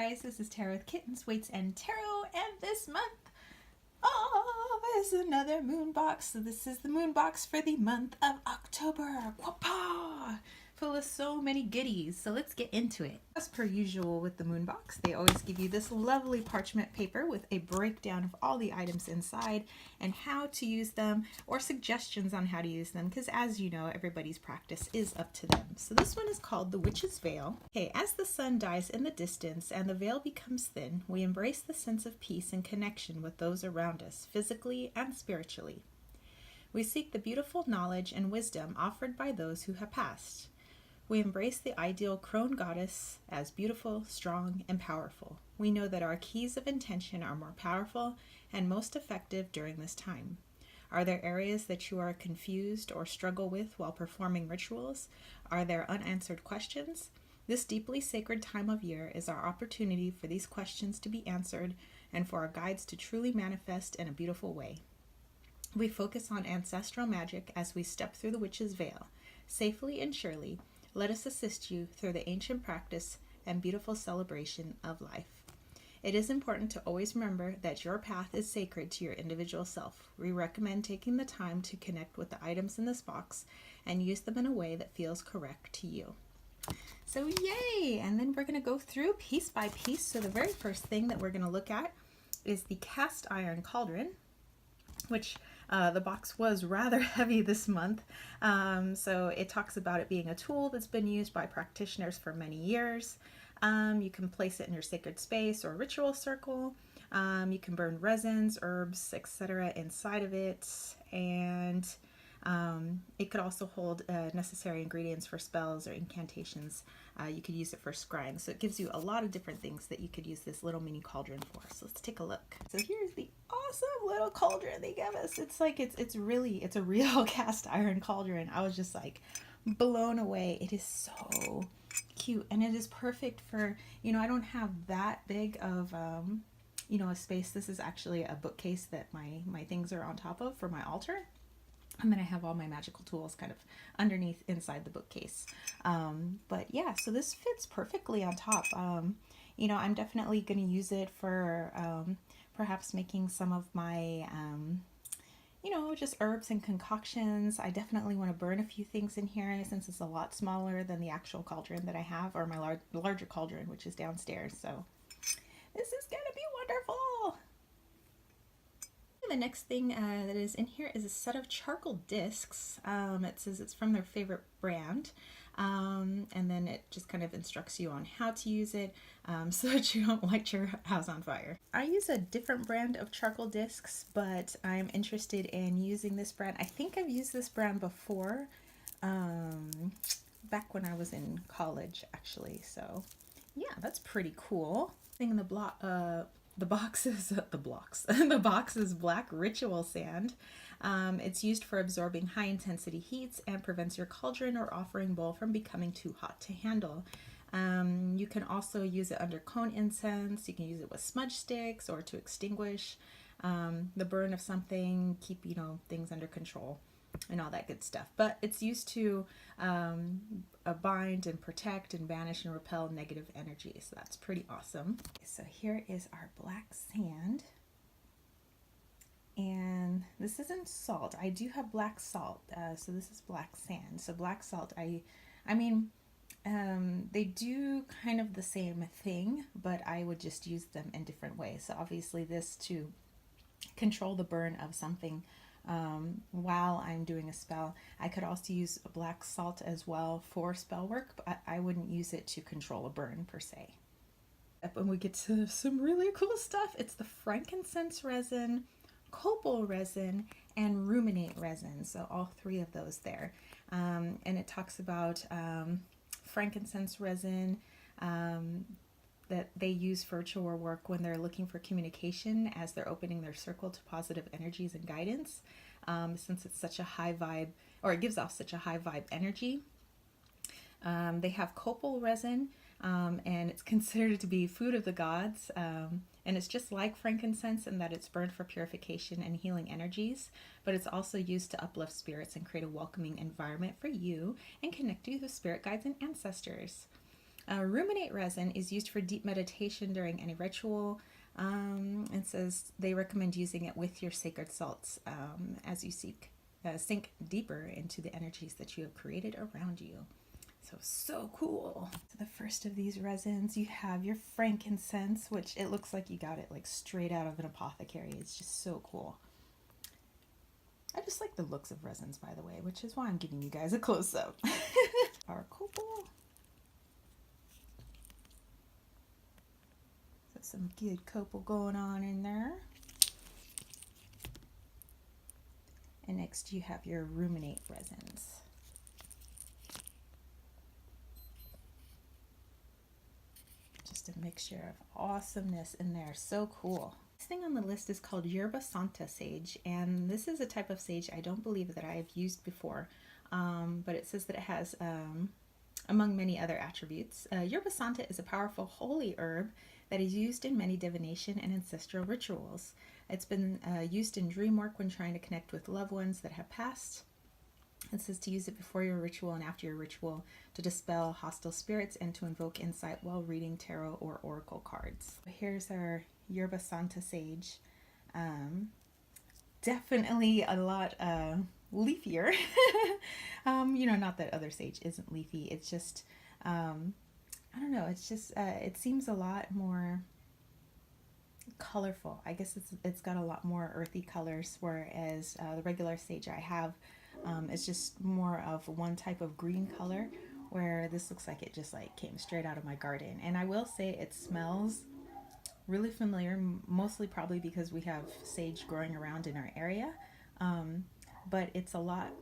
guys, this is Tarot with Kittens, Weights, and Tarot, and this month, is another Moonbox. So this is the Moonbox for the month of October. Whoopah! Full of so many goodies. So let's get into it. As per usual with the Moonbox, they always give you this lovely parchment paper with a breakdown of all the items inside and how to use them, or suggestions on how to use them, because as you know, everybody's practice is up to them. So this one is called the Witch's Veil. Okay, as the sun dies in the distance and the veil becomes thin, we embrace the sense of peace and connection with those around us, physically and spiritually. We seek the beautiful knowledge and wisdom offered by those who have passed. We embrace the ideal crone goddess as beautiful, strong, and powerful. We know that our keys of intention are more powerful and most effective during this time. Are there areas that you are confused or struggle with while performing rituals? Are there unanswered questions? This deeply sacred time of year is our opportunity for these questions to be answered and for our guides to truly manifest in a beautiful way. We focus on ancestral magic as we step through the witch's veil. Safely and surely, let us assist you through the ancient practice and beautiful celebration of life. It is important to always remember that your path is sacred to your individual self. We recommend taking the time to connect with the items in this box and use them in a way that feels correct to you. So yay! And then we're going to go through piece by piece. So the very first thing that we're going to look at is the cast iron cauldron, which the box was rather heavy this month. So it talks about it being a tool that's been used by practitioners for many years. You can place it in your sacred space or ritual circle. You can burn resins, herbs, etc. inside of it. And it could also hold necessary ingredients for spells or incantations. You could use it for scrying. So it gives you a lot of different things that you could use this little mini cauldron for. So let's take a look. So here's the awesome little cauldron they give us. It's like, it's a real cast iron cauldron. I was just like blown away. It is so cute, and it is perfect for, I don't have that big of, a space. This is actually a bookcase that my things are on top of for my altar. And then I have all my magical tools kind of underneath inside the bookcase. But yeah, so this fits perfectly on top. I'm definitely going to use it for perhaps making some of my, just herbs and concoctions. I definitely want to burn a few things in here since it's a lot smaller than the actual cauldron that I have, or my larger cauldron, which is downstairs. So this is going to be wonderful. The next thing that is in here is a set of charcoal discs. It says it's from their favorite brand, and then it just kind of instructs you on how to use it so that you don't light your house on fire. I use a different brand of charcoal discs, but I'm interested in using this brand. I think I've used this brand before, back when I was in college actually. So yeah, that's pretty cool. Thing in the block. The box is the box is black ritual sand. It's used for absorbing high intensity heats and prevents your cauldron or offering bowl from becoming too hot to handle. You can also use it under cone incense. You can use it with smudge sticks or to extinguish the burn of something, keep things under control and all that good stuff. But it's used to bind and protect and banish and repel negative energy. So that's pretty awesome. So here is our black sand. And this isn't salt. I do have black salt. So this is black sand. So black salt, I mean, they do kind of the same thing, but I would just use them in different ways. So obviously this to control the burn of something while I'm doing a spell. I could also use black salt as well for spell work, but I wouldn't use it to control a burn per se. When we get to some really cool stuff, it's the frankincense resin, copal resin, and ruminate resin. So all three of those there. And it talks about frankincense resin that they use for ritual work when they're looking for communication as they're opening their circle to positive energies and guidance, since it's such a high vibe, or it gives off such a high vibe energy. They have copal resin, and it's considered to be food of the gods, and it's just like frankincense in that it's burned for purification and healing energies, but it's also used to uplift spirits and create a welcoming environment for you and connect you with spirit guides and ancestors. Ruminate resin is used for deep meditation during any ritual. It says they recommend using it with your sacred salts as you sink deeper into the energies that you have created around you. So cool. So the first of these resins, you have your frankincense, which it looks like you got it like straight out of an apothecary. It's just so cool. I just like the looks of resins, by the way, which is why I'm giving you guys a close-up. Our copal. So some good copal going on in there. And next you have your ruminate resins. Just a mixture of awesomeness in there. So cool. This thing on the list is called Yerba Santa sage, and this is a type of sage I don't believe that I have used before, but it says that it has, among many other attributes, Yerba Santa is a powerful holy herb that is used in many divination and ancestral rituals. It's been used in dream work when trying to connect with loved ones that have passed. It says to use it before your ritual and after your ritual to dispel hostile spirits and to invoke insight while reading tarot or oracle cards. Here's our Yerba Santa sage. Definitely a lot leafier. You know, not that other sage isn't leafy. It's just, I don't know. It's just, it seems a lot more colorful. I guess it's got a lot more earthy colors, whereas the regular sage I have is just more of one type of green color, where this looks like it just like came straight out of my garden. And I will say it smells really familiar, mostly probably because we have sage growing around in our area, but it's a lot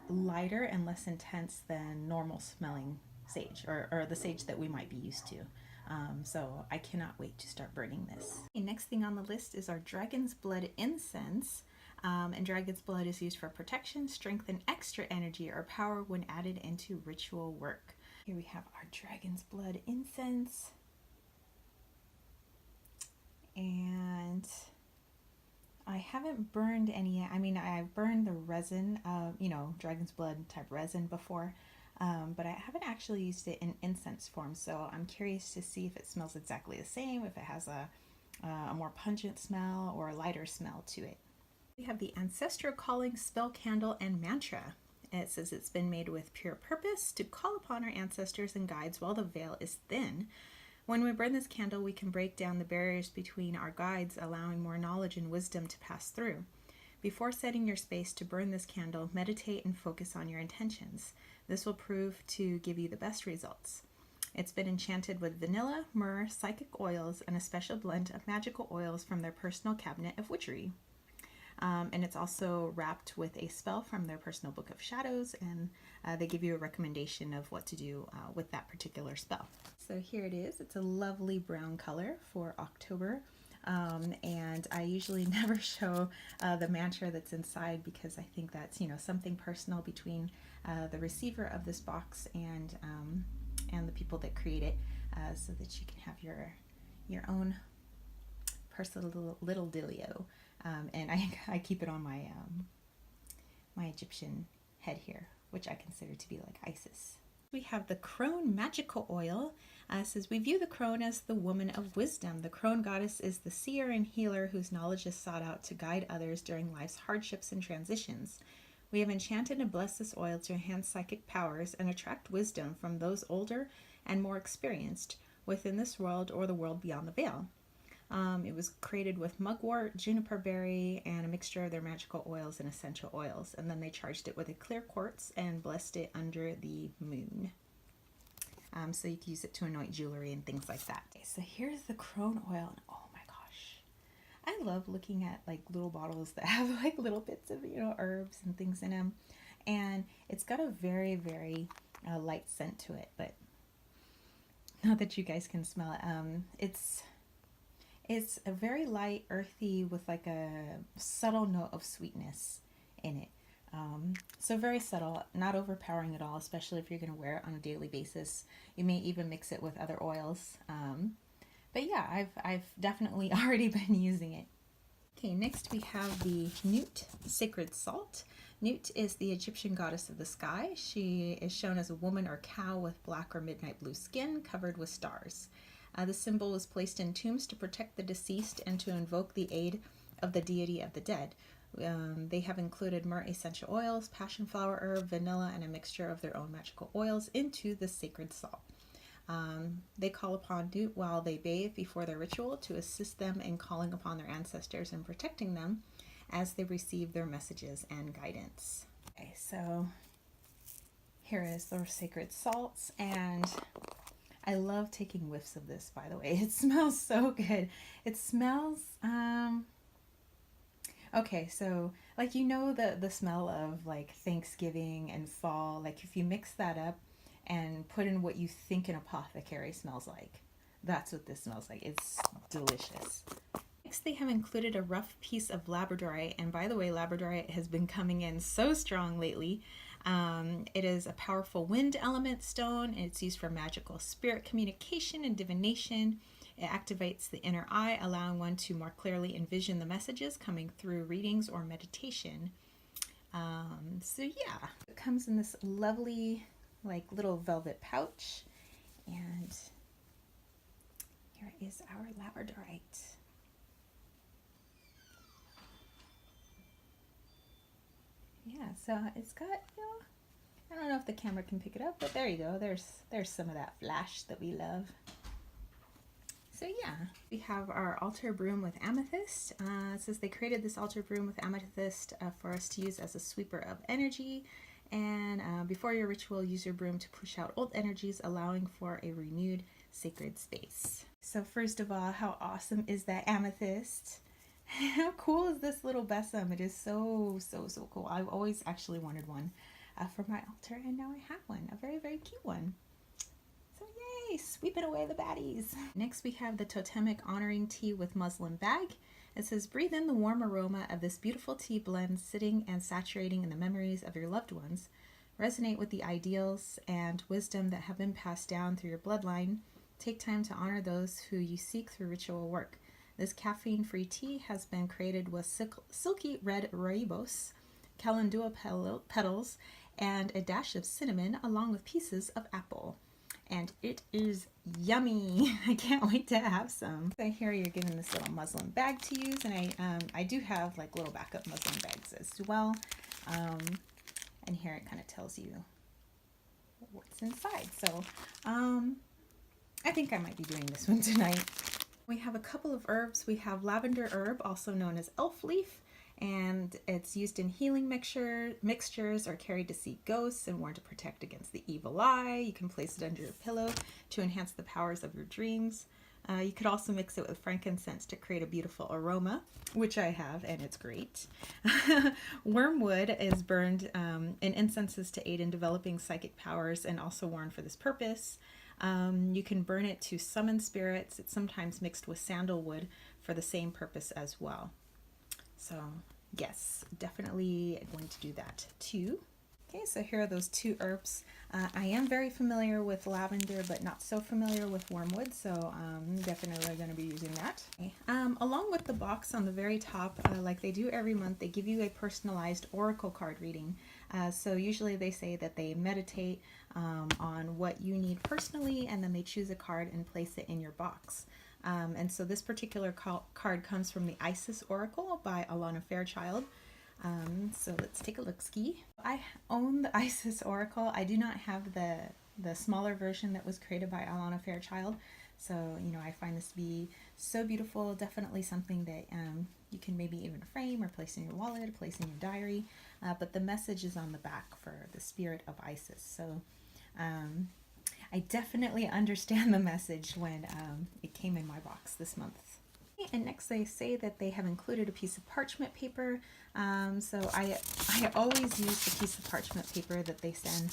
lighter and less intense than normal smelling sage, or the sage that we might be used to. So I cannot wait to start burning this. The next thing on the list is our dragon's blood incense. And dragon's blood is used for protection, strength, and extra energy or power when added into ritual work. Here we have our dragon's blood incense. And I haven't burned any yet. I mean, I've burned the resin, you know, dragon's blood type resin before, but I haven't actually used it in incense form. So I'm curious to see if it smells exactly the same, if it has a more pungent smell or a lighter smell to it. We have the Ancestral Calling Spell Candle and Mantra. It says it's been made with pure purpose to call upon our ancestors and guides while the veil is thin. When we burn this candle, we can break down the barriers between our guides, allowing more knowledge and wisdom to pass through. Before setting your space to burn this candle, meditate and focus on your intentions. This will prove to give you the best results. It's been enchanted with vanilla, myrrh, psychic oils, and a special blend of magical oils from their personal cabinet of witchery. And it's also wrapped with a spell from their personal book of shadows, and they give you a recommendation of what to do with that particular spell. So here it is. It's a lovely brown color for October, and I usually never show the mantra that's inside, because I think that's, you know, something personal between the receiver of this box and the people that create it, so that you can have your own personal little dealio. And I keep it on my my Egyptian head here, which I consider to be like Isis. We have the crone magical oil. It says, we view the crone as the woman of wisdom. The crone goddess is the seer and healer whose knowledge is sought out to guide others during life's hardships and transitions. We have enchanted and blessed this oil to enhance psychic powers and attract wisdom from those older and more experienced within this world or the world beyond the veil. It was created with mugwort, juniper berry, and a mixture of their magical oils and essential oils. And then they charged it with a clear quartz and blessed it under the moon. So you can use it to anoint jewelry and things like that. Okay, so here's the crone oil. And oh my gosh, I love looking at like little bottles that have like little bits of, you know, herbs and things in them. And it's got a very, very light scent to it, but not that you guys can smell it. It's a very light, earthy, with like a subtle note of sweetness in it. So very subtle, not overpowering at all, especially if you're going to wear it on a daily basis. You may even mix it with other oils. But yeah, I've definitely already been using it. Okay, next we have the Nut sacred salt. Nut is the Egyptian goddess of the sky. She is shown as a woman or cow with black or midnight blue skin covered with stars. The symbol is placed in tombs to protect the deceased and to invoke the aid of the deity of the dead. They have included myrrh essential oils, passion flower herb, vanilla, and a mixture of their own magical oils into the sacred salt. They call upon Nut while they bathe before their ritual to assist them in calling upon their ancestors and protecting them as they receive their messages and guidance. Okay, so here is their sacred salts, and I love taking whiffs of this, by the way. It smells so good. It smells, okay, so like, you know, the smell of like Thanksgiving and fall, like if you mix that up and put in what you think an apothecary smells like, that's what this smells like. It's delicious. Next, they have included a rough piece of labradorite, and by the way, labradorite has been coming in so strong lately. It is a powerful wind element stone. It's used for magical spirit communication and divination. It activates the inner eye, allowing one to more clearly envision the messages coming through readings or meditation. So yeah, it comes in this lovely like little velvet pouch, and here is our labradorite. Yeah, so it's got, you know, I don't know if the camera can pick it up, but there you go. There's some of that flash that we love. So yeah, we have our altar broom with amethyst. It says they created this altar broom with amethyst for us to use as a sweeper of energy. And before your ritual, use your broom to push out old energies, allowing for a renewed sacred space. So first of all, how awesome is that amethyst? How cool is this little besom? It is so cool. I've always actually wanted one for my altar, and now I have one, a very cute one. So yay, sweeping away the baddies. Next we have the totemic honoring tea with muslin bag. It says, breathe in the warm aroma of this beautiful tea blend, sitting and saturating in the memories of your loved ones. Resonate with the ideals and wisdom that have been passed down through your bloodline. Take time to honor those who you seek through ritual work. This caffeine-free tea has been created with silky red rooibos, calendula petals, and a dash of cinnamon, along with pieces of apple. And it is yummy. I can't wait to have some. So here you're given this little muslin bag to use, and I do have like little backup muslin bags as well. And here it kind of tells you what's inside. So I think I might be doing this one tonight. We have a couple of herbs. We have lavender herb, also known as elf leaf, and it's used in healing mixtures or carried to see ghosts and worn to protect against the evil eye. You can place it under your pillow to enhance the powers of your dreams. You could also mix it with frankincense to create a beautiful aroma, which I have, and it's great. Wormwood is burned in incenses to aid in developing psychic powers and also worn for this purpose. You can burn it to summon spirits. It's sometimes mixed with sandalwood for the same purpose as well. So yes, definitely going to do that too. Okay, so here are those two herbs. I am very familiar with lavender, but not so familiar with wormwood, so I'm definitely going to be using that. Okay. Along with the box on the very top, like they do every month, they give you a personalized oracle card reading. So usually they say that they meditate on what you need personally, and then they choose a card and place it in your box. And so this particular card comes from the Isis Oracle by Alana Fairchild. So let's take a look-ski. I own the Isis Oracle. I do not have the smaller version that was created by Alana Fairchild. So, you know, I find this to be so beautiful. Definitely something that you can maybe even frame or place in your wallet or place in your diary. But the message is on the back for the spirit of Isis. So I definitely understand the message when it came in my box this month. And next they say that they have included a piece of parchment paper. So I always use the piece of parchment paper that they send,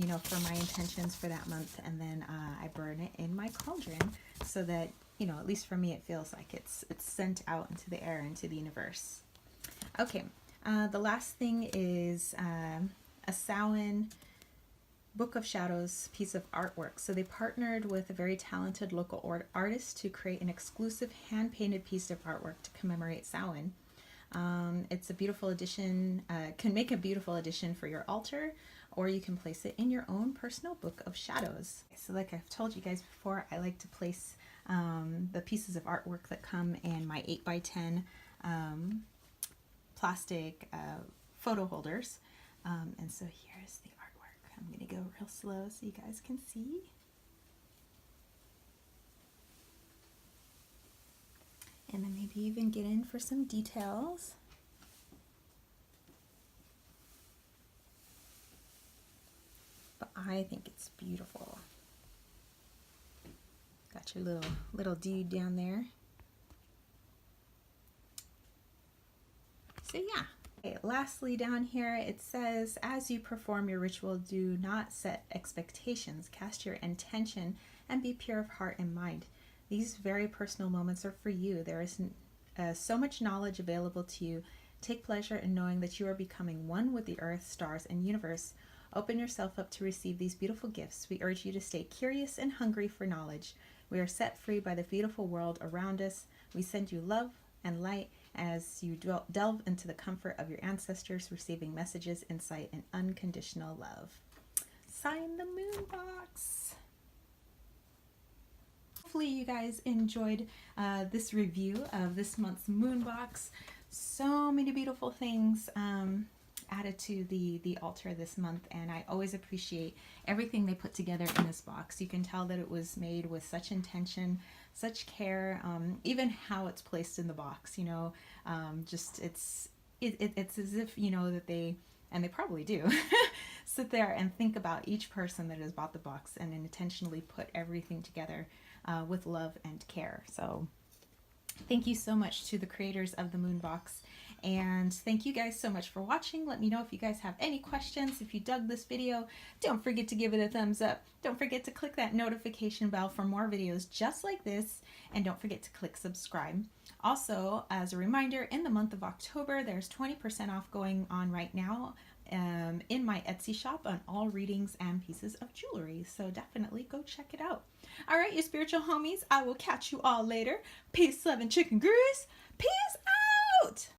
you know, for my intentions for that month, and then I burn it in my cauldron so that, you know, at least for me, it feels like it's sent out into the air, into the universe. Okay, the last thing is a Samhain Book of Shadows piece of artwork. So they partnered with a very talented local artist to create an exclusive hand-painted piece of artwork to commemorate Samhain. It's a beautiful addition, can make a beautiful addition for your altar, or you can place it in your own personal Book of Shadows. So like I've told you guys before, I like to place the pieces of artwork that come in my 8x10 plastic photo holders. And so here's the artwork. I'm going to go real slow so you guys can see. And then maybe even get in for some details. But I think it's beautiful. Got your little dude down there. So yeah. Okay, lastly down here it says, as you perform your ritual, do not set expectations. Cast your intention and be pure of heart and mind. These very personal moments are for you. There is so much knowledge available to you. Take pleasure in knowing that you are becoming one with the earth, stars, and universe. Open yourself up to receive these beautiful gifts. We urge you to stay curious and hungry for knowledge. We are set free by the beautiful world around us. We send you love and light as you delve into the comfort of your ancestors, receiving messages, insight, and unconditional love. Sign the Moonbox. Hopefully you guys enjoyed this review of this month's Moonbox. So many beautiful things added to the altar this month, and I always appreciate everything they put together in this box. You can tell that it was made with such intention, such care, even how it's placed in the box, you know, just it's as if, you know, that they, and they probably do, sit there and think about each person that has bought the box and intentionally put everything together with love and care. So thank you so much to the creators of the Moonbox, and thank you guys so much for watching. Let me know if you guys have any questions. If you dug this video, don't forget to give it a thumbs up. Don't forget to click that notification bell for more videos just like this, and don't forget to click subscribe. Also, as a reminder, in the month of October, there's 20% off going on right now in my Etsy shop on all readings and pieces of jewelry. So definitely go check it out. All right, you spiritual homies, I will catch you all later. Peace, love, and chicken grease. Peace out.